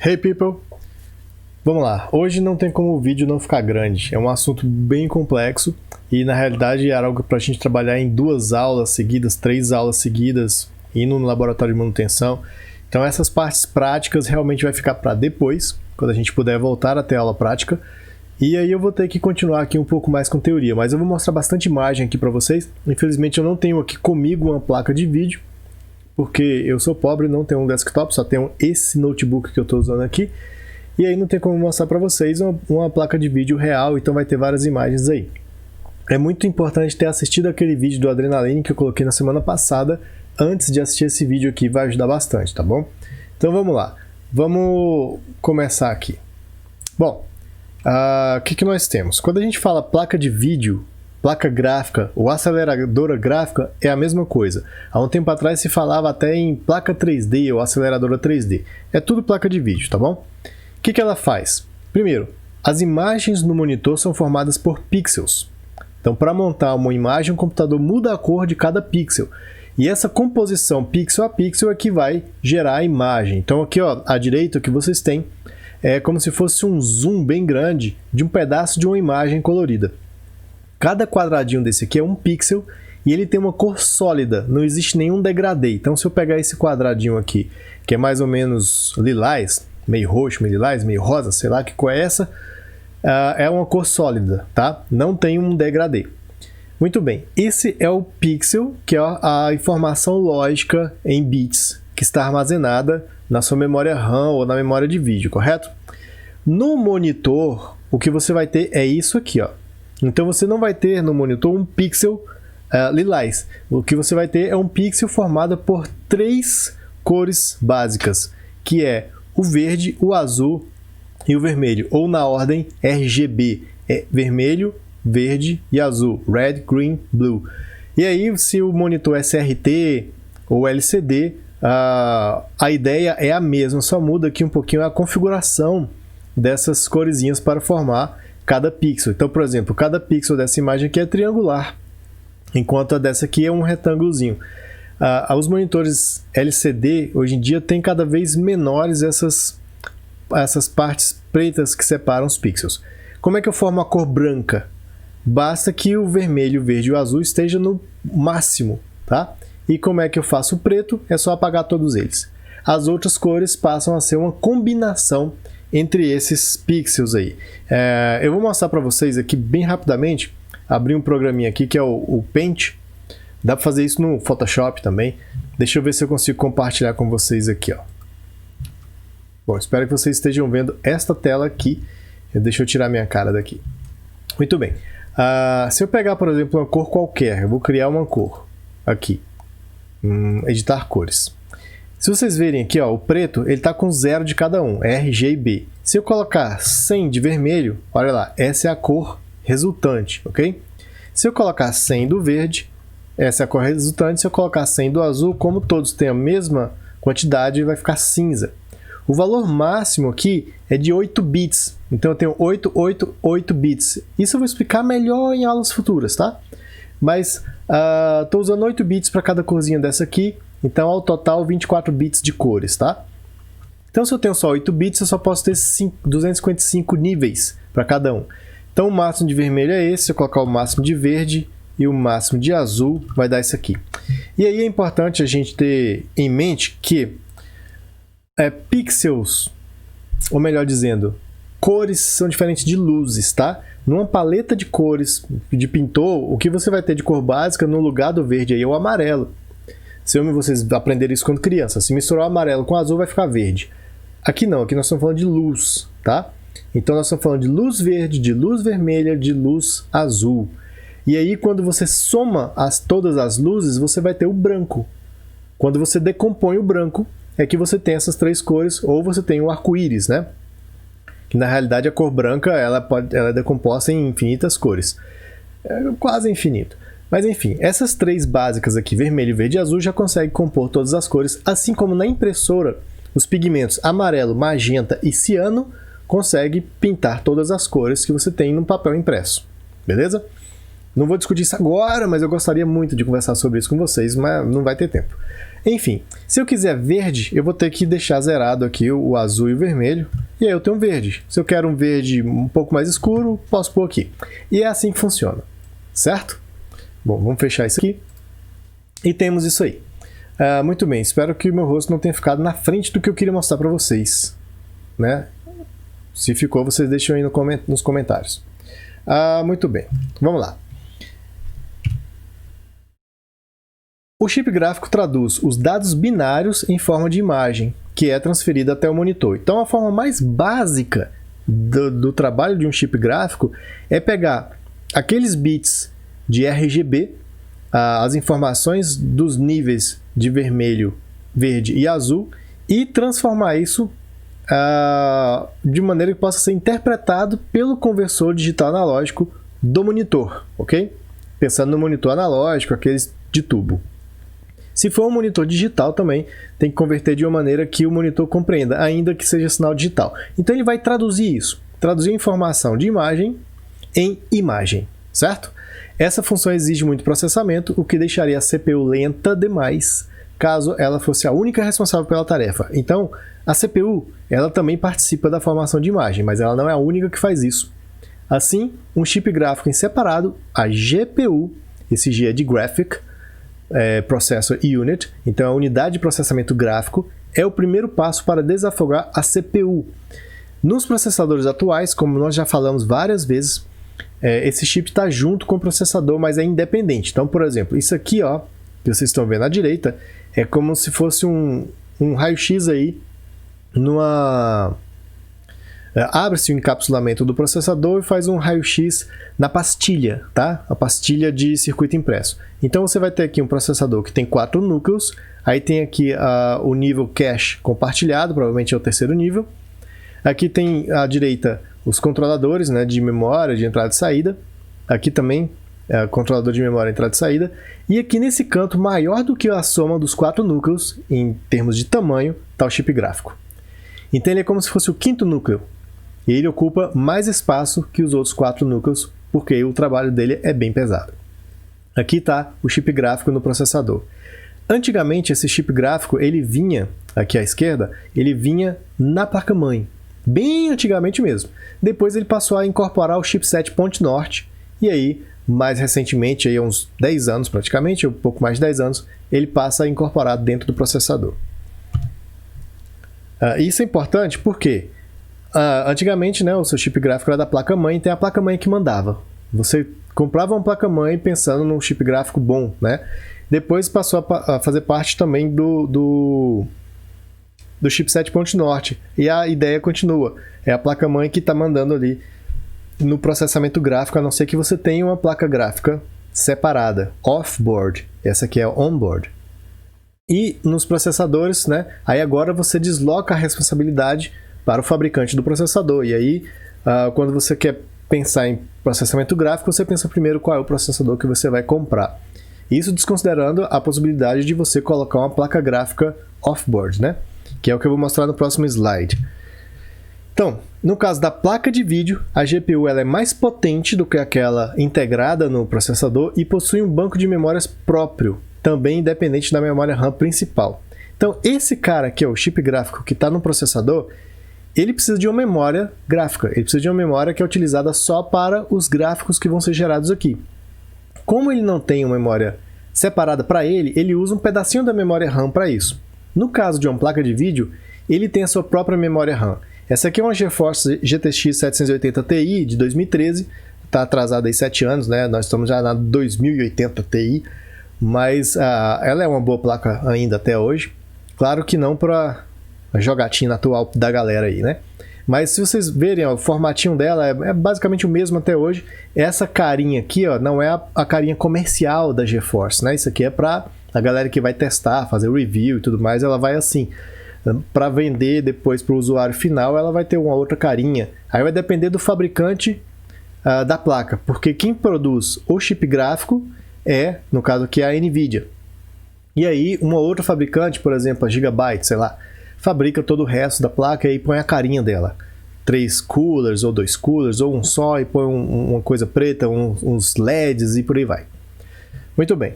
Hey people! Vamos lá, hoje não tem como o vídeo não ficar grande, é um assunto bem complexo e na realidade era algo para a gente trabalhar em 2 aulas seguidas, 3 aulas seguidas, indo no laboratório de manutenção. Então essas partes práticas realmente vai ficar para depois, quando a gente puder voltar a ter aula prática. E aí eu vou ter que continuar aqui um pouco mais com teoria, mas eu vou mostrar bastante imagem aqui para vocês. Infelizmente eu não tenho aqui comigo uma placa de vídeo, porque eu sou pobre, não tenho um desktop, só tenho esse notebook que eu estou usando aqui. E aí não tem como mostrar para vocês uma placa de vídeo real, então vai ter várias imagens aí. É muito importante ter assistido aquele vídeo do Adrenaline que eu coloquei na semana passada, antes de assistir esse vídeo aqui, vai ajudar bastante, tá bom? Então vamos lá, vamos começar aqui. Bom, o que nós temos? Quando a gente fala placa de vídeo, placa gráfica ou aceleradora gráfica, é a mesma coisa. Há um tempo atrás se falava até em placa 3D ou aceleradora 3D. É tudo placa de vídeo, tá bom? O que ela faz? Primeiro, as imagens no monitor são formadas por pixels. Então, para montar uma imagem, o computador muda a cor de cada pixel. E essa composição pixel a pixel é que vai gerar a imagem. Então, aqui ó, à direita, o que vocês têm é como se fosse um zoom bem grande de um pedaço de uma imagem colorida. Cada quadradinho desse aqui é um pixel e ele tem uma cor sólida, não existe nenhum degradê. Então, se eu pegar esse quadradinho aqui, que é mais ou menos lilás, meio roxo, meio lilás, meio rosa, sei lá que cor é essa, é uma cor sólida, tá? Não tem um degradê. Muito bem, esse é o pixel, que é a informação lógica em bits, que está armazenada na sua memória RAM ou na memória de vídeo, correto? No monitor, o que você vai ter é isso aqui, ó. Então você não vai ter no monitor um pixel lilás. O que você vai ter é um pixel formado por 3 cores básicas, que é o verde, o azul e o vermelho, ou na ordem RGB, é vermelho, verde e azul, red, green, blue. E aí, se o monitor é CRT ou LCD, a ideia é a mesma, só muda aqui um pouquinho a configuração dessas coresinhas para formar cada pixel. Então, por exemplo, cada pixel dessa imagem aqui é triangular, enquanto a dessa aqui é um retângulozinho. Os monitores LCD, hoje em dia, têm cada vez menores essas partes pretas que separam os pixels. Como é que eu formo a cor branca? Basta que o vermelho, o verde e o azul esteja no máximo, tá? E como é que eu faço o preto? É só apagar todos eles. As outras cores passam a ser uma combinação entre esses pixels aí. Eu vou mostrar para vocês aqui bem rapidamente, abrir um programinha aqui que é o Paint. Dá para fazer isso no Photoshop também. Deixa eu ver se eu consigo compartilhar com vocês aqui, ó. Bom, espero que vocês estejam vendo esta tela aqui. Deixa eu tirar minha cara daqui. Muito bem. Se eu pegar, por exemplo, uma cor qualquer, eu vou criar uma cor aqui. Editar cores. Se vocês verem aqui, ó, o preto, ele está com 0 de cada um, R, G e B. Se eu colocar 100 de vermelho, olha lá, essa é a cor resultante, ok? Se eu colocar 100 do verde, essa é a cor resultante. Se eu colocar 100 do azul, como todos têm a mesma quantidade, vai ficar cinza. O valor máximo aqui é de 8 bits. Então eu tenho 8 bits. Isso eu vou explicar melhor em aulas futuras, tá? Mas estou usando 8 bits para cada corzinha dessa aqui. Então ao total 24 bits de cores, tá? Então se eu tenho só 8 bits, eu só posso ter 255 níveis para cada um. Então o máximo de vermelho é esse. Se eu colocar o máximo de verde e o máximo de azul, vai dar isso aqui. E aí é importante a gente ter em mente que pixels, ou melhor dizendo, cores são diferentes de luzes, tá? Numa paleta de cores de pintor, o que você vai ter de cor básica no lugar do verde aí é o amarelo. Se vocês aprenderam isso quando criança, se misturar o amarelo com o azul vai ficar verde. Aqui não, aqui nós estamos falando de luz, tá? Então nós estamos falando de luz verde, de luz vermelha, de luz azul. E aí quando você soma todas as luzes, você vai ter o branco. Quando você decompõe o branco, é que você tem essas 3 cores, ou você tem o arco-íris, né? Que na realidade a cor branca ela é decomposta em infinitas cores. Quase infinito. Mas enfim, essas 3 básicas aqui, vermelho, verde e azul, já conseguem compor todas as cores, assim como na impressora, os pigmentos amarelo, magenta e ciano conseguem pintar todas as cores que você tem no papel impresso. Beleza? Não vou discutir isso agora, mas eu gostaria muito de conversar sobre isso com vocês, mas não vai ter tempo. Enfim, se eu quiser verde, eu vou ter que deixar zerado aqui o azul e o vermelho, e aí eu tenho um verde. Se eu quero um verde um pouco mais escuro, posso pôr aqui. E é assim que funciona, certo? Bom, vamos fechar isso aqui. E temos isso aí. Muito bem, espero que o meu rosto não tenha ficado na frente do que eu queria mostrar para vocês, né? Se ficou, vocês deixam aí nos comentários. Muito bem, vamos lá. O chip gráfico traduz os dados binários em forma de imagem, que é transferida até o monitor. Então, a forma mais básica do trabalho de um chip gráfico é pegar aqueles bits de RGB, as informações dos níveis de vermelho, verde e azul, e transformar isso de maneira que possa ser interpretado pelo conversor digital analógico do monitor, ok? Pensando no monitor analógico, aqueles de tubo. Se for um monitor digital também, tem que converter de uma maneira que o monitor compreenda, ainda que seja sinal digital. Então ele vai traduzir isso, traduzir a informação de imagem em imagem, certo? Essa função exige muito processamento, o que deixaria a CPU lenta demais, caso ela fosse a única responsável pela tarefa. Então, a CPU, ela também participa da formação de imagem, mas ela não é a única que faz isso. Assim, um chip gráfico em separado, a GPU, esse G é de Graphic, Processor Unit, então a unidade de processamento gráfico, é o primeiro passo para desafogar a CPU. Nos processadores atuais, como nós já falamos várias vezes, esse chip está junto com o processador, mas é independente. Então, por exemplo, isso aqui, ó, que vocês estão vendo à direita, é como se fosse um raio-x aí, abre-se o encapsulamento do processador e faz um raio-x na pastilha, tá? A pastilha de circuito impresso. Então você vai ter aqui um processador que tem 4 núcleos, aí tem aqui o nível cache compartilhado, provavelmente é o terceiro nível. Aqui tem à direita os controladores, né, de memória, de entrada e saída. Aqui também controlador de memória, entrada e saída. E aqui nesse canto, maior do que a soma dos 4 núcleos, em termos de tamanho, está o chip gráfico. Então ele é como se fosse o quinto núcleo. E ele ocupa mais espaço que os outros 4 núcleos, porque o trabalho dele é bem pesado. Aqui está o chip gráfico no processador. Antigamente, esse chip gráfico, ele vinha, aqui à esquerda, ele vinha na placa-mãe. Bem antigamente mesmo. Depois ele passou a incorporar o chipset Ponte Norte, e aí, mais recentemente, aí, há uns 10 anos praticamente, um pouco mais de 10 anos, ele passa a incorporar dentro do processador. Isso é importante porque antigamente, né, o seu chip gráfico era da placa-mãe, então é a placa-mãe que mandava. Você comprava uma placa-mãe pensando num chip gráfico bom, né? Depois passou a fazer parte também do chipset Ponte Norte. E a ideia continua. É a placa-mãe que está mandando ali no processamento gráfico, a não ser que você tenha uma placa gráfica separada, off-board. Essa aqui é on-board. E nos processadores, né, aí agora você desloca a responsabilidade para o fabricante do processador. E aí, quando você quer pensar em processamento gráfico, você pensa primeiro qual é o processador que você vai comprar. Isso desconsiderando a possibilidade de você colocar uma placa gráfica off-board, né? Que é o que eu vou mostrar no próximo slide. Então, no caso da placa de vídeo, a GPU ela é mais potente do que aquela integrada no processador e possui um banco de memórias próprio, também independente da memória RAM principal. Então, esse cara aqui, o chip gráfico que está no processador, ele precisa de uma memória gráfica, ele precisa de uma memória que é utilizada só para os gráficos que vão ser gerados aqui. Como ele não tem uma memória separada para ele, ele usa um pedacinho da memória RAM para isso. No caso de uma placa de vídeo, ele tem a sua própria memória RAM. Essa aqui é uma GeForce GTX 780 Ti de 2013, está atrasada aí 7 anos, né? Nós estamos já na 2080 Ti, mas ela é uma boa placa ainda até hoje. Claro que não para a jogatina atual da galera aí, né? Mas se vocês verem, ó, o formatinho dela é basicamente o mesmo até hoje. Essa carinha aqui, ó, não é a carinha comercial da GeForce, né? Isso aqui é para a galera que vai testar, fazer review e tudo mais, ela vai assim. Para vender depois para o usuário final, ela vai ter uma outra carinha. Aí vai depender do fabricante da placa, porque quem produz o chip gráfico é, no caso aqui, a NVIDIA. E aí, uma outra fabricante, por exemplo, a Gigabyte, sei lá, fabrica todo o resto da placa e aí põe a carinha dela. 3 coolers, ou 2 coolers, ou um só, e põe uma coisa preta, uns LEDs e por aí vai. Muito bem.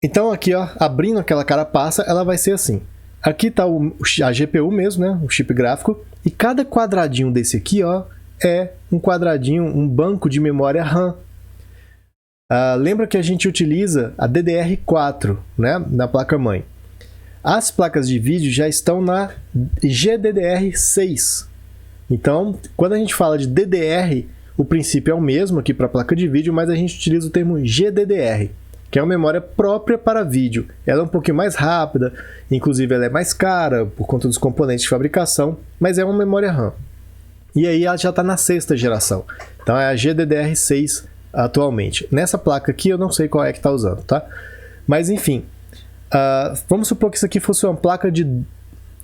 Então aqui, ó, abrindo aquela carapaça, ela vai ser assim. Aqui está a GPU mesmo, né, o chip gráfico, e cada quadradinho desse aqui, ó, é um quadradinho, um banco de memória RAM. Lembra que a gente utiliza a DDR4, né, na placa-mãe. As placas de vídeo já estão na GDDR6. Então, quando a gente fala de DDR, o princípio é o mesmo aqui para a placa de vídeo, mas a gente utiliza o termo GDDR, que é uma memória própria para vídeo. Ela é um pouquinho mais rápida, inclusive ela é mais cara por conta dos componentes de fabricação, mas é uma memória RAM. E aí ela já está na 6ª geração. Então é a GDDR6 atualmente. Nessa placa aqui eu não sei qual é que está usando, tá? Mas enfim, vamos supor que isso aqui fosse uma placa de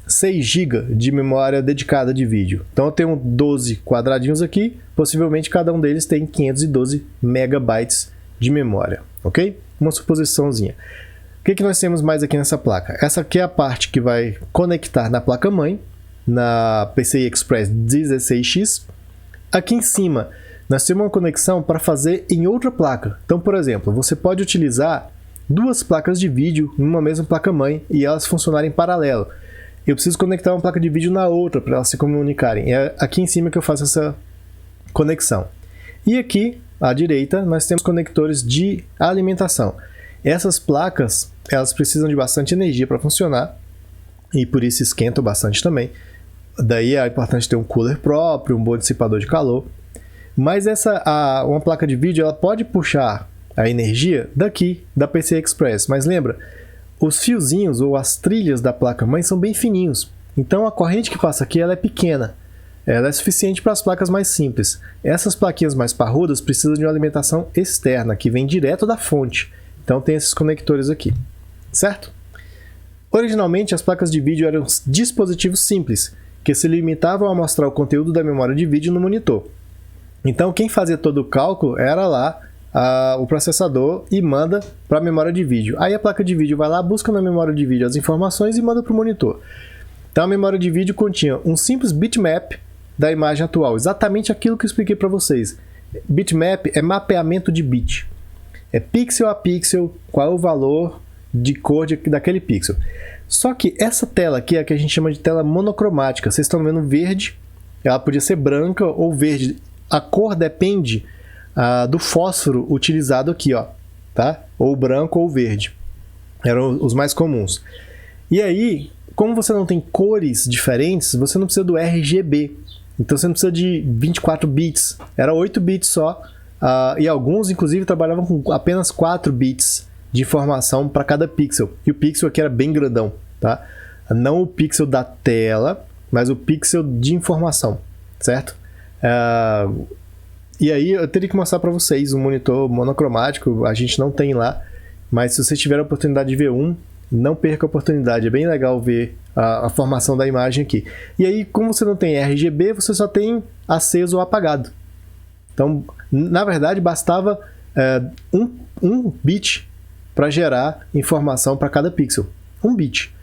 6 GB de memória dedicada de vídeo. Então eu tenho 12 quadradinhos aqui, possivelmente cada um deles tem 512 megabytes de memória, ok? Uma suposiçãozinha. O que nós temos mais aqui nessa placa? Essa aqui é a parte que vai conectar na placa-mãe, na PCI Express 16X. Aqui em cima, nós temos uma conexão para fazer em outra placa. Então, por exemplo, você pode utilizar 2 placas de vídeo numa mesma placa-mãe e elas funcionarem em paralelo. Eu preciso conectar uma placa de vídeo na outra para elas se comunicarem. É aqui em cima que eu faço essa conexão. E aqui, à direita, nós temos conectores de alimentação. Essas placas, elas precisam de bastante energia para funcionar e por isso esquentam bastante também. Daí é importante ter um cooler próprio, um bom dissipador de calor. Mas uma placa de vídeo ela pode puxar a energia daqui, da PCI Express. Mas lembra, os fiozinhos ou as trilhas da placa-mãe são bem fininhos. Então a corrente que passa aqui ela é pequena. Ela é suficiente para as placas mais simples. Essas plaquinhas mais parrudas precisam de uma alimentação externa, que vem direto da fonte. Então tem esses conectores aqui, certo? Originalmente as placas de vídeo eram dispositivos simples, que se limitavam a mostrar o conteúdo da memória de vídeo no monitor. Então quem fazia todo o cálculo era lá o processador e manda para a memória de vídeo. Aí a placa de vídeo vai lá, busca na memória de vídeo as informações e manda para o monitor. Então a memória de vídeo continha um simples bitmap da imagem atual, exatamente aquilo que eu expliquei para vocês. Bitmap é mapeamento de bit. É pixel a pixel, qual é o valor de cor daquele pixel. Só que essa tela aqui é a que a gente chama de tela monocromática. Vocês estão vendo verde, ela podia ser branca ou verde. A cor depende do fósforo utilizado aqui, ó, tá? Ou branco ou verde. Eram os mais comuns. E aí, como você não tem cores diferentes, você não precisa do RGB. Então você não precisa de 24 bits. Era 8 bits só. E alguns, inclusive, trabalhavam com apenas 4 bits de informação para cada pixel. E o pixel aqui era bem grandão, tá? Não o pixel da tela, mas o pixel de informação, certo? E aí eu teria que mostrar para vocês um monitor monocromático, a gente não tem lá, mas se vocês tiverem a oportunidade de ver não perca a oportunidade, é bem legal ver a formação da imagem aqui. E aí, como você não tem RGB, você só tem aceso ou apagado. Então, na verdade, bastava um bit para gerar informação para cada pixel. 1 bit.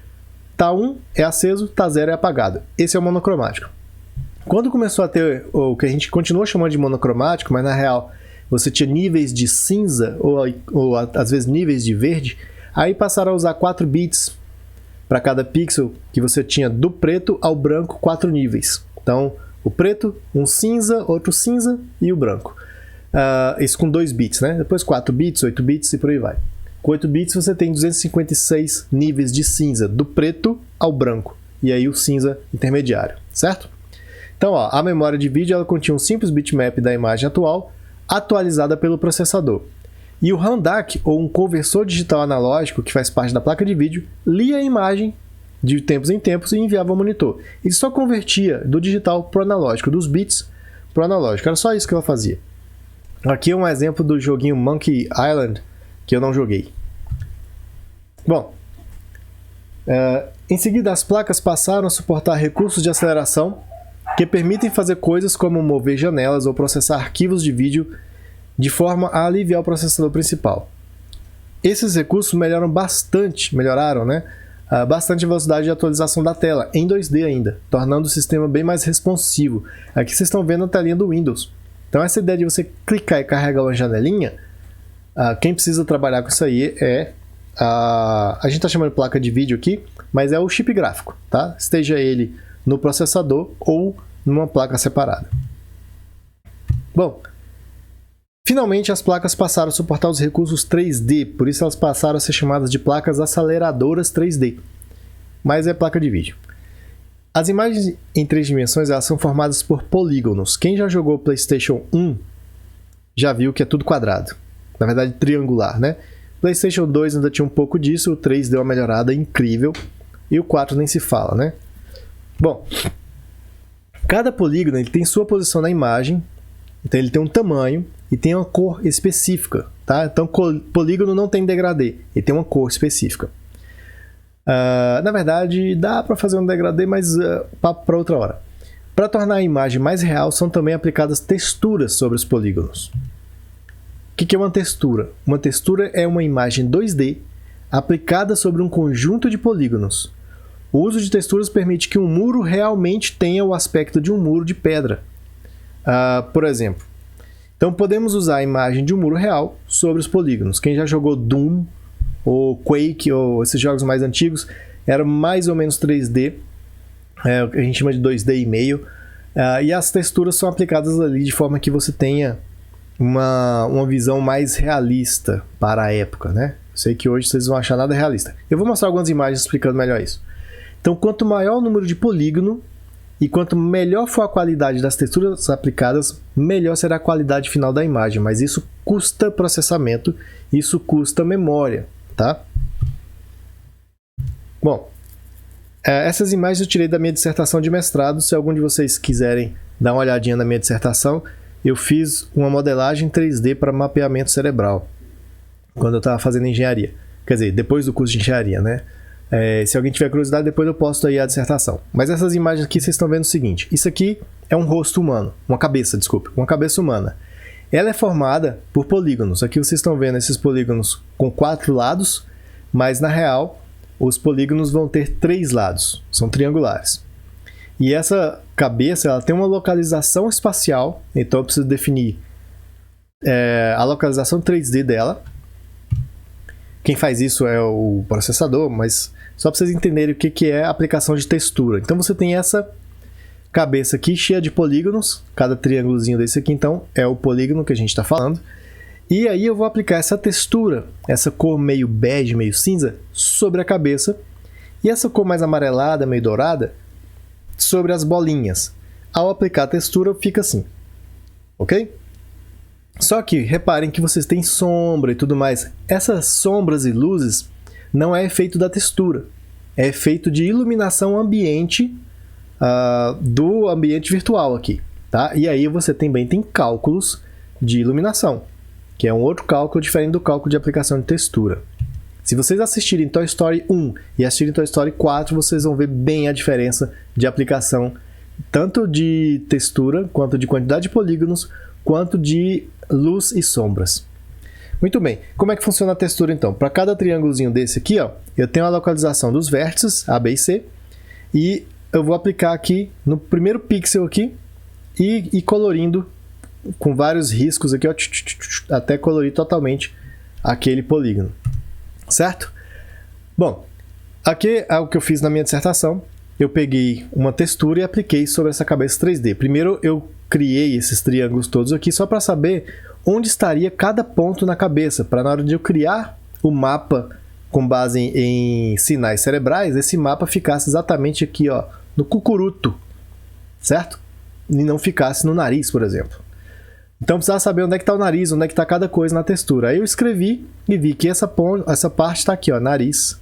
Tá 1 é aceso, tá 0 é apagado. Esse é o monocromático. Quando começou a ter o que a gente continua chamando de monocromático, mas na real você tinha níveis de cinza ou às vezes níveis de verde, aí passaram a usar 4 bits para cada pixel, que você tinha do preto ao branco 4 níveis. Então, o preto, um cinza, outro cinza e o branco. Isso com 2 bits, né? Depois 4 bits, 8 bits e por aí vai. Com 8 bits você tem 256 níveis de cinza, do preto ao branco. E aí o cinza intermediário, certo? Então, ó, a memória de vídeo ela continha um simples bitmap da imagem atual, atualizada pelo processador. E o RAM-DAC, ou um conversor digital analógico, que faz parte da placa de vídeo, lia a imagem de tempos em tempos e enviava ao monitor. Ele só convertia do digital para o analógico, dos bits para o analógico. Era só isso que ela fazia. Aqui é um exemplo do joguinho Monkey Island, que eu não joguei. Bom, em seguida as placas passaram a suportar recursos de aceleração que permitem fazer coisas como mover janelas ou processar arquivos de vídeo de forma a aliviar o processador principal. Esses recursos melhoraram bastante a velocidade de atualização da tela, em 2D ainda, tornando o sistema bem mais responsivo. Aqui vocês estão vendo a telinha do Windows. Então essa ideia de você clicar e carregar uma janelinha, quem precisa trabalhar com isso aí é a gente está chamando de placa de vídeo aqui, mas é o chip gráfico, tá? Esteja ele no processador ou numa placa separada. Bom, finalmente as placas passaram a suportar os recursos 3D, por isso elas passaram a ser chamadas de placas aceleradoras 3D, mas é placa de vídeo. As imagens em 3 dimensões elas são formadas por polígonos. Quem já jogou PlayStation 1 já viu que é tudo quadrado, na verdade triangular, né? PlayStation 2 ainda tinha um pouco disso, o 3 deu uma melhorada incrível e o 4 nem se fala, né? Bom, cada polígono ele tem sua posição na imagem, então ele tem um tamanho e tem uma cor específica, tá? Então polígono não tem degradê, ele tem uma cor específica. Na verdade, dá para fazer um degradê, mas papo para outra hora. Para tornar a imagem mais real, são também aplicadas texturas sobre os polígonos. O que é uma textura? Uma textura é uma imagem 2D aplicada sobre um conjunto de polígonos. O uso de texturas permite que um muro realmente tenha o aspecto de um muro de pedra. Por exemplo, então podemos usar a imagem de um muro real sobre os polígonos. Quem já jogou Doom, ou Quake, ou esses jogos mais antigos, era mais ou menos 3D, a gente chama de 2D e meio, e as texturas são aplicadas ali de forma que você tenha uma visão mais realista para a época, né? Sei que hoje vocês vão achar nada realista. Eu vou mostrar algumas imagens explicando melhor isso. Então, quanto maior o número de polígono e quanto melhor for a qualidade das texturas aplicadas, melhor será a qualidade final da imagem, mas isso custa processamento, isso custa memória, tá? Bom, essas imagens eu tirei da minha dissertação de mestrado. Se algum de vocês quiserem dar uma olhadinha na minha dissertação, eu fiz uma modelagem 3D para mapeamento cerebral, quando eu estava fazendo engenharia. Quer dizer, depois do curso de engenharia, né? Se alguém tiver curiosidade, depois eu posto aí a dissertação. Mas essas imagens aqui, vocês estão vendo o seguinte. Isso aqui é um rosto humano, uma cabeça humana. Ela é formada por polígonos. Aqui vocês estão vendo esses polígonos com 4 lados, mas na real, os polígonos vão ter 3 lados, são triangulares. E essa cabeça ela tem uma localização espacial, então eu preciso definir a localização 3D dela. Quem faz isso é o processador, mas só para vocês entenderem o que é a aplicação de textura. Então você tem essa cabeça aqui cheia de polígonos, cada triângulozinho desse aqui então é o polígono que a gente está falando. E aí eu vou aplicar essa textura, essa cor meio bege, meio cinza, sobre a cabeça. E essa cor mais amarelada, meio dourada, sobre as bolinhas. Ao aplicar a textura fica assim, ok? Só que reparem que vocês têm sombra e tudo mais. Essas sombras e luzes não é efeito da textura, é efeito de iluminação ambiente do ambiente virtual aqui, tá? E aí você também tem cálculos de iluminação, que é um outro cálculo diferente do cálculo de aplicação de textura. Se vocês assistirem Toy Story 1 e assistirem Toy Story 4, vocês vão ver bem a diferença de aplicação, tanto de textura, quanto de quantidade de polígonos, quanto de luz e sombras. Muito bem, como é que funciona a textura então? Para cada triângulozinho desse aqui, ó, eu tenho a localização dos vértices, A, B e C, e eu vou aplicar aqui no primeiro pixel aqui e colorindo com vários riscos aqui, ó, até colorir totalmente aquele polígono. Certo? Bom, aqui é o que eu fiz na minha dissertação. Eu peguei uma textura e apliquei sobre essa cabeça 3D. Primeiro eu criei esses triângulos todos aqui só para saber onde estaria cada ponto na cabeça, para na hora de eu criar o mapa com base em sinais cerebrais, esse mapa ficasse exatamente aqui, ó, no cucuruto, certo? E não ficasse no nariz, por exemplo. Então precisava saber onde é que está o nariz, onde é que está cada coisa na textura. Aí eu escrevi e vi que essa parte está aqui, ó, nariz.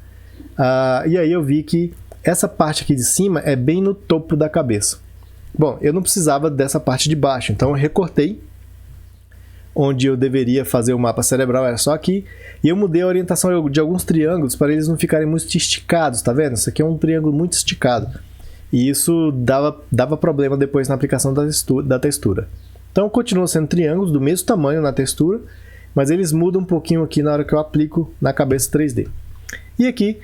E aí eu vi que essa parte aqui de cima é bem no topo da cabeça. Bom, eu não precisava dessa parte de baixo, então eu recortei onde eu deveria fazer o mapa cerebral, era só aqui. E eu mudei a orientação de alguns triângulos para eles não ficarem muito esticados, tá vendo? Isso aqui é um triângulo muito esticado. E isso dava problema depois na aplicação da textura. Então continua sendo triângulos do mesmo tamanho na textura, mas eles mudam um pouquinho aqui na hora que eu aplico na cabeça 3D. E aqui,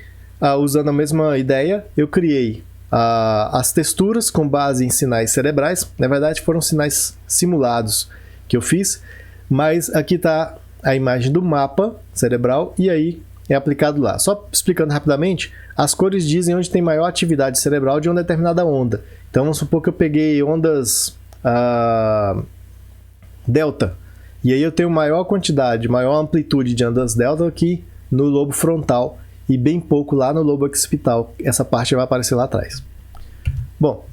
usando a mesma ideia, eu criei as texturas com base em sinais cerebrais. Na verdade foram sinais simulados que eu fiz, mas aqui está a imagem do mapa cerebral e aí é aplicado lá. Só explicando rapidamente, as cores dizem onde tem maior atividade cerebral de uma determinada onda. Então vamos supor que eu peguei ondas delta, e aí eu tenho maior quantidade, maior amplitude de ondas delta aqui no lobo frontal e bem pouco lá no lobo occipital. Essa parte vai aparecer lá atrás. Bom,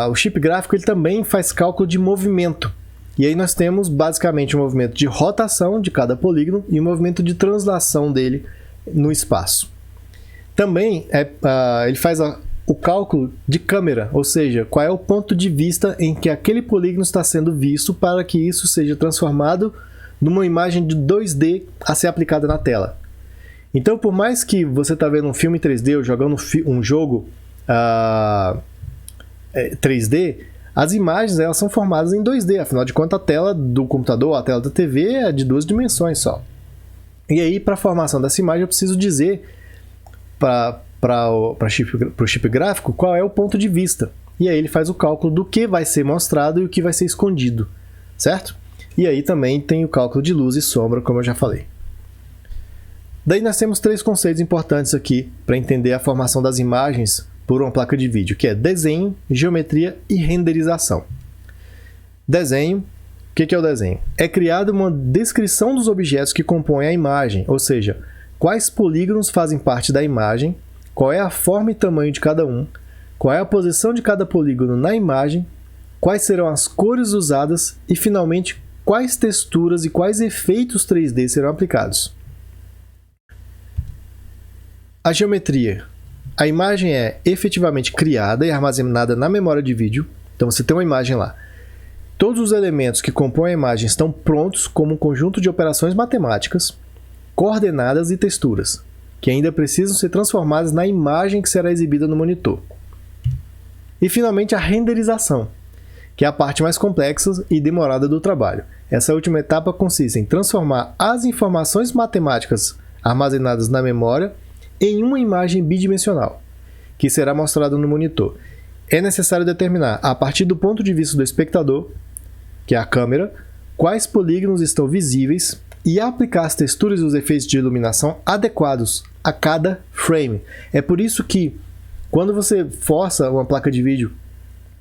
o chip gráfico ele também faz cálculo de movimento. E aí nós temos basicamente o movimento de rotação de cada polígono e o movimento de translação dele no espaço. Também ele faz o cálculo de câmera, ou seja, qual é o ponto de vista em que aquele polígono está sendo visto para que isso seja transformado numa imagem de 2D a ser aplicada na tela. Então, por mais que você está vendo um filme 3D ou jogando um jogo 3D, as imagens elas são formadas em 2D, afinal de contas a tela do computador, a tela da TV é de 2 dimensões só. E aí, para a formação dessa imagem, eu preciso dizer para o chip gráfico qual é o ponto de vista. E aí ele faz o cálculo do que vai ser mostrado e o que vai ser escondido, certo? E aí também tem o cálculo de luz e sombra, como eu já falei. Daí nós temos 3 conceitos importantes aqui para entender a formação das imagens por uma placa de vídeo, que é desenho, geometria e renderização. Desenho, o que é o desenho? É criada uma descrição dos objetos que compõem a imagem, ou seja, quais polígonos fazem parte da imagem, qual é a forma e tamanho de cada um, qual é a posição de cada polígono na imagem, quais serão as cores usadas e, finalmente, quais texturas e quais efeitos 3D serão aplicados. A geometria. A imagem é efetivamente criada e armazenada na memória de vídeo. Então você tem uma imagem lá. Todos os elementos que compõem a imagem estão prontos como um conjunto de operações matemáticas, coordenadas e texturas, que ainda precisam ser transformadas na imagem que será exibida no monitor. E finalmente a renderização, que é a parte mais complexa e demorada do trabalho. Essa última etapa consiste em transformar as informações matemáticas armazenadas na memória em uma imagem bidimensional, que será mostrada no monitor. É necessário determinar, a partir do ponto de vista do espectador, que é a câmera, quais polígonos estão visíveis e aplicar as texturas e os efeitos de iluminação adequados a cada frame. É por isso que, quando você força uma placa de vídeo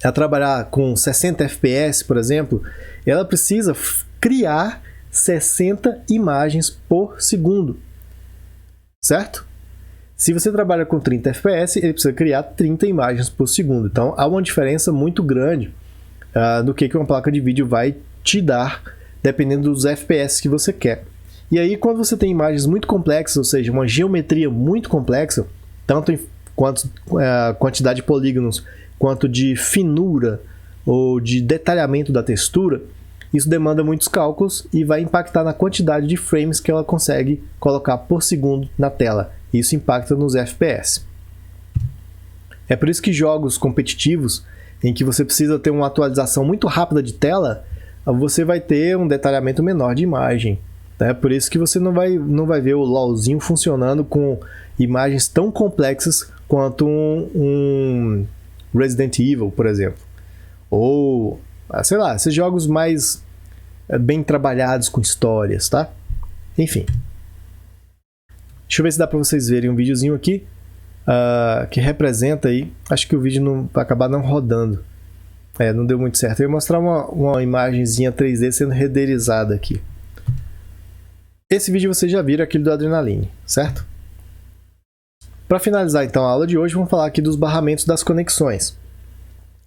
a trabalhar com 60 FPS, por exemplo, ela precisa criar 60 imagens por segundo, certo? Se você trabalha com 30 FPS, ele precisa criar 30 imagens por segundo. Então, há uma diferença muito grande do que uma placa de vídeo vai te dar, dependendo dos FPS que você quer. E aí, quando você tem imagens muito complexas, ou seja, uma geometria muito complexa, tanto em quantidade de polígonos, quanto de finura ou de detalhamento da textura, isso demanda muitos cálculos e vai impactar na quantidade de frames que ela consegue colocar por segundo na tela. Isso impacta nos FPS. É por isso que jogos competitivos, em que você precisa ter uma atualização muito rápida de tela, você vai ter um detalhamento menor de imagem. É por isso que você não vai ver o LoLzinho funcionando com imagens tão complexas quanto um Resident Evil, por exemplo. Ou, sei lá, esses jogos mais bem trabalhados com histórias, tá? Enfim. Deixa eu ver se dá para vocês verem um videozinho aqui que representa aí. Acho que o vídeo não vai acabar não rodando. Não deu muito certo. Eu ia mostrar uma imagenzinha 3D sendo renderizada aqui. Esse vídeo vocês já viram, aquele do Adrenaline, certo? Para finalizar então a aula de hoje, vamos falar aqui dos barramentos das conexões.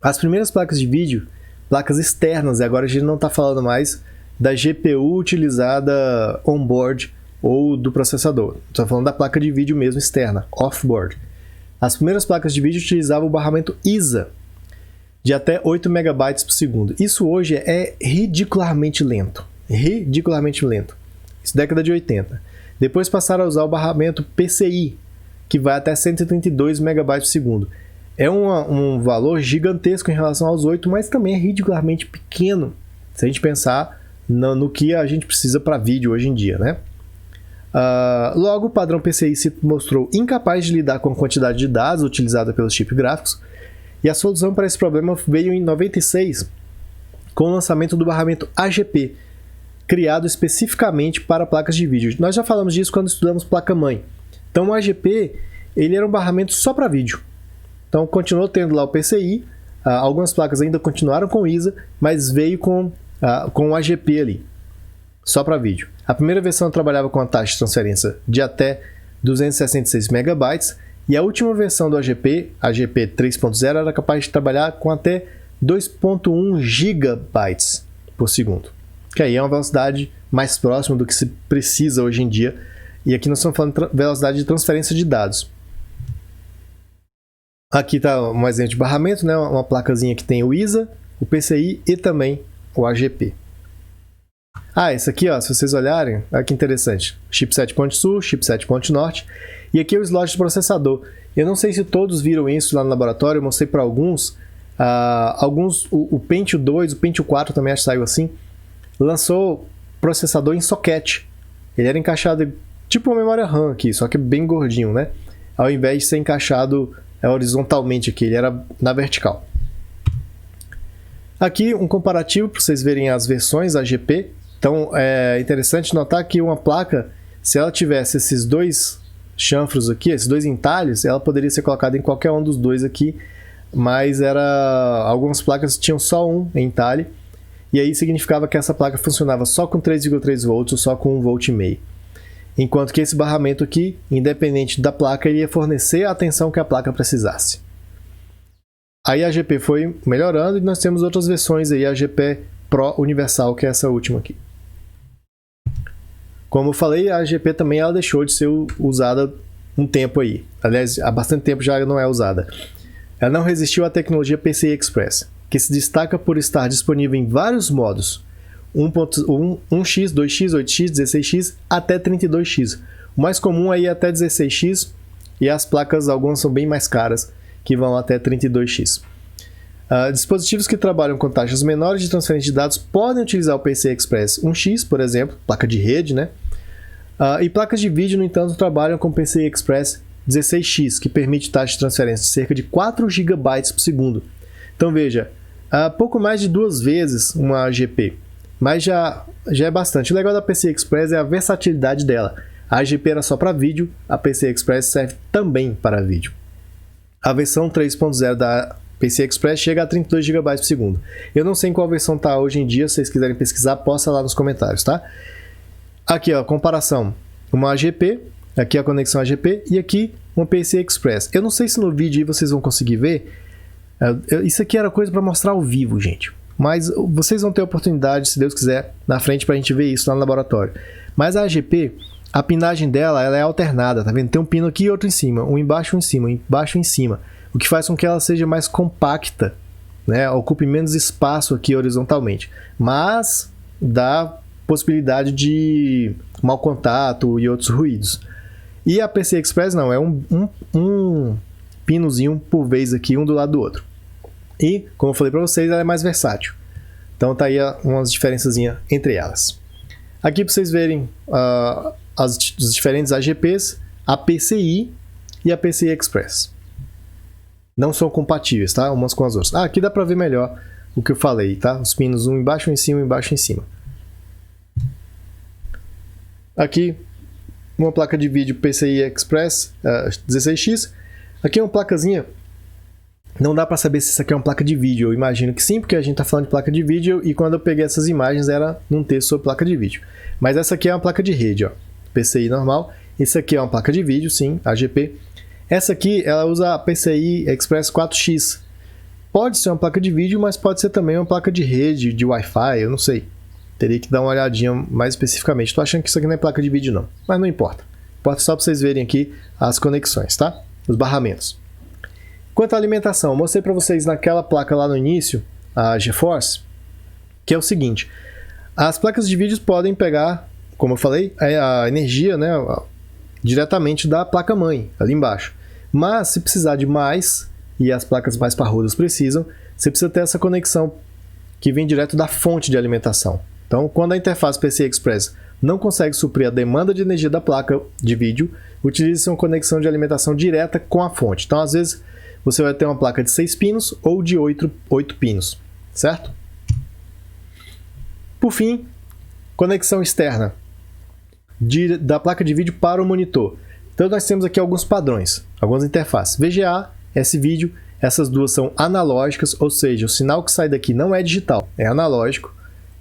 As primeiras placas de vídeo, placas externas, e agora a gente não está falando mais da GPU utilizada on-board ou do processador. Estou falando da placa de vídeo mesmo externa, off-board. As primeiras placas de vídeo utilizavam o barramento ISA, de até 8 MB por segundo. Isso hoje é ridicularmente lento. Ridicularmente lento. Isso década de 80. Depois passaram a usar o barramento PCI, que vai até 132 MB por segundo. É um valor gigantesco em relação aos 8, mas também é ridicularmente pequeno, se a gente pensar no que a gente precisa para vídeo hoje em dia, né? Logo, o padrão PCI se mostrou incapaz de lidar com a quantidade de dados utilizada pelos chips gráficos, e a solução para esse problema veio em 96, com o lançamento do barramento AGP, criado especificamente para placas de vídeo. Nós já falamos disso quando estudamos placa-mãe. Então o AGP ele era um barramento só para vídeo. Então continuou tendo lá o PCI, algumas placas ainda continuaram com ISA, mas veio com o AGP ali, só para vídeo. A primeira versão trabalhava com a taxa de transferência de até 266 MB, e a última versão do AGP 3.0, era capaz de trabalhar com até 2.1 GB por segundo, que aí é uma velocidade mais próxima do que se precisa hoje em dia, e aqui nós estamos falando de velocidade de transferência de dados. Aqui está um exemplo de barramento, né? Uma placazinha que tem o ISA, o PCI e também o AGP. Esse aqui, ó, se vocês olharem, olha que interessante. Chipset ponte sul, chipset ponte norte. E aqui é o slot do processador. Eu não sei se todos viram isso lá no laboratório, eu mostrei para alguns. O Pentium 2, o Pentium 4 também acho que saiu assim. Lançou processador em soquete. Ele era encaixado tipo uma memória RAM aqui, só que bem gordinho, né? Ao invés de ser encaixado horizontalmente aqui, ele era na vertical. Aqui um comparativo para vocês verem as versões AGP. Então é interessante notar que uma placa, se ela tivesse esses dois chanfros aqui, esses dois entalhos, ela poderia ser colocada em qualquer um dos dois aqui, mas algumas placas tinham só um entalhe, e aí significava que essa placa funcionava só com 3,3 volts ou só com 1,5 volt. Enquanto que esse barramento aqui, independente da placa, iria fornecer a atenção que a placa precisasse. Aí a AGP foi melhorando e nós temos outras versões aí, a AGP Pro Universal, que é essa última aqui. Como eu falei, a AGP também ela deixou de ser usada um tempo aí. Aliás, há bastante tempo já não é usada. Ela não resistiu à tecnologia PCI Express, que se destaca por estar disponível em vários modos. 1x, 2x, 8x, 16x, até 32x. O mais comum aí é até 16x, e as placas, algumas são bem mais caras, que vão até 32x. Dispositivos que trabalham com taxas menores de transferência de dados podem utilizar o PCI Express 1x, por exemplo, placa de rede, né? E placas de vídeo, no entanto, trabalham com PCI Express 16x, que permite taxa de transferência de cerca de 4 GB por segundo. Então veja, pouco mais de 2 vezes uma AGP, mas já é bastante. O legal da PCI Express é a versatilidade dela. A AGP era só para vídeo, a PCI Express serve também para vídeo. A versão 3.0 da PCI Express chega a 32 GB por segundo. Eu não sei em qual versão está hoje em dia, se vocês quiserem pesquisar, posta lá nos comentários, tá? Aqui, ó, comparação. Uma AGP, aqui a conexão AGP e aqui uma PCI Express. Eu não sei se no vídeo aí vocês vão conseguir ver. Isso aqui era coisa para mostrar ao vivo, gente. Mas vocês vão ter a oportunidade, se Deus quiser, na frente para a gente ver isso lá no laboratório. Mas a AGP, a pinagem dela ela é alternada, tá vendo? Tem um pino aqui e outro em cima, um embaixo e um em cima, um embaixo e em cima. O que faz com que ela seja mais compacta, né? Ocupe menos espaço aqui horizontalmente. Mas dá possibilidade de mau contato e outros ruídos. E a PCI Express não, é um pinozinho por vez aqui, um do lado do outro. E, como eu falei para vocês, ela é mais versátil. Então tá aí umas diferençazinhas entre elas. Aqui para vocês verem os diferentes AGPs, a PCI e a PCI Express. Não são compatíveis, tá? Umas com as outras. Aqui dá para ver melhor o que eu falei, tá? Os pinos um embaixo, um em cima, um embaixo, um em cima. Aqui, uma placa de vídeo PCI Express 16x. Aqui é uma placazinha. Não dá para saber se isso aqui é uma placa de vídeo. Eu imagino que sim, porque a gente está falando de placa de vídeo e quando eu peguei essas imagens era num texto sobre placa de vídeo. Mas essa aqui é uma placa de rede, ó. PCI normal. Isso aqui é uma placa de vídeo, sim, AGP. Essa aqui, ela usa a PCI Express 4x. Pode ser uma placa de vídeo, mas pode ser também uma placa de rede, de Wi-Fi, eu não sei. Teria que dar uma olhadinha mais especificamente. Estou achando que isso aqui não é placa de vídeo não, mas não importa. Importa só para vocês verem aqui as conexões, tá? Os barramentos. Quanto à alimentação, mostrei para vocês naquela placa lá no início, a GeForce, que é o seguinte. As placas de vídeo podem pegar, como eu falei, a energia, né, diretamente da placa-mãe, ali embaixo. Mas se precisar de mais, e as placas mais parrudas precisam, você precisa ter essa conexão que vem direto da fonte de alimentação. Então, quando a interface PCI Express não consegue suprir a demanda de energia da placa de vídeo, utiliza-se uma conexão de alimentação direta com a fonte. Então, às vezes, você vai ter uma placa de 6 pinos ou de 8 pinos, certo? Por fim, Conexão externa da placa de vídeo para o monitor. Então nós temos aqui alguns padrões, algumas interfaces. VGA, S-Video, essas duas são analógicas, ou seja, o sinal que sai daqui não é digital, é analógico,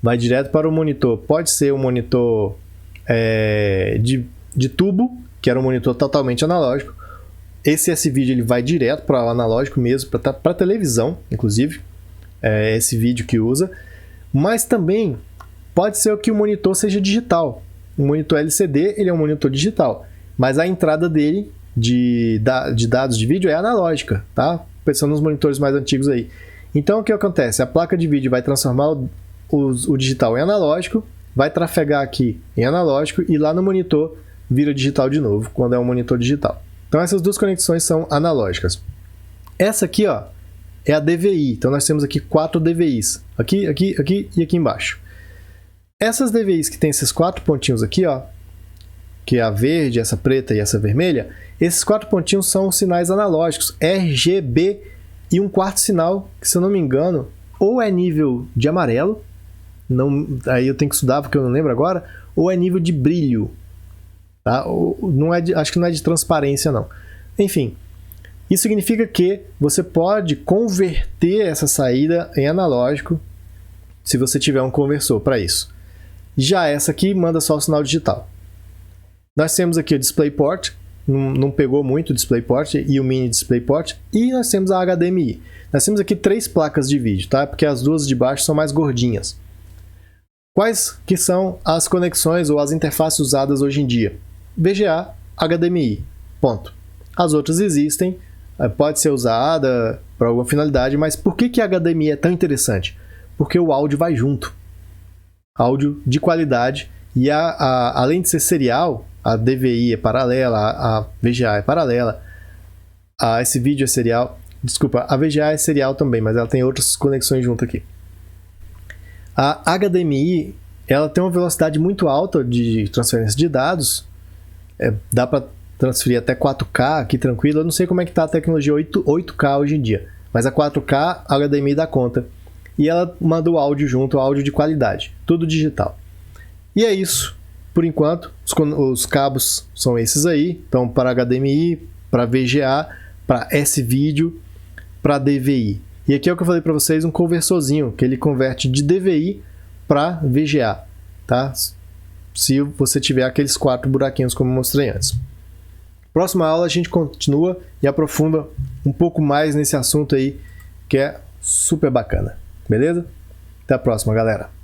vai direto para o monitor. Pode ser um monitor de tubo, que era um monitor totalmente analógico. Esse S-Video ele vai direto para o analógico mesmo, para televisão, inclusive, esse vídeo que usa. Mas também pode ser que o monitor seja digital. O monitor LCD ele é um monitor digital, mas a entrada dele de dados de vídeo é analógica, tá? Pensando nos monitores mais antigos aí. Então o que acontece? A placa de vídeo vai transformar o digital em analógico, vai trafegar aqui em analógico e lá no monitor vira digital de novo, quando é um monitor digital. Então essas duas conexões são analógicas. Essa aqui, ó, é a DVI. Então nós temos aqui 4 DVIs. Aqui, aqui, aqui e aqui embaixo. Essas DVIs que tem esses 4 pontinhos aqui, ó, que é a verde, essa preta e essa vermelha, esses 4 pontinhos são sinais analógicos, RGB, e um quarto sinal, que se eu não me engano, ou é nível de amarelo, aí eu tenho que estudar porque eu não lembro agora, ou é nível de brilho. Tá? Acho que não é de transparência, não. Enfim, isso significa que você pode converter essa saída em analógico se você tiver um conversor para isso. Já essa aqui manda só o sinal digital. Nós temos aqui o DisplayPort, não pegou muito o DisplayPort e o Mini DisplayPort, e nós temos a HDMI. Nós temos aqui 3 placas de vídeo, tá? Porque as duas de baixo são mais gordinhas. Quais que são as conexões ou as interfaces usadas hoje em dia? VGA, HDMI, ponto. As outras existem, pode ser usada para alguma finalidade, mas por que a HDMI é tão interessante? Porque o áudio vai junto. Áudio de qualidade, e além de ser serial, a DVI é paralela, a VGA é paralela, esse vídeo é serial, desculpa, a VGA é serial também, mas ela tem outras conexões junto aqui. A HDMI, ela tem uma velocidade muito alta de transferência de dados, dá para transferir até 4K aqui tranquilo. Eu não sei como é que está a tecnologia 8K hoje em dia, mas a 4K a HDMI dá conta. E ela manda o áudio junto, áudio de qualidade, tudo digital. E é isso, por enquanto, os cabos são esses aí, então para HDMI, para VGA, para S-Video, para DVI. E aqui é o que eu falei para vocês, um conversorzinho, que ele converte de DVI para VGA, tá? Se você tiver aqueles 4 buraquinhos como eu mostrei antes. Próxima aula a gente continua e aprofunda um pouco mais nesse assunto aí, que é super bacana. Beleza? Até a próxima, galera!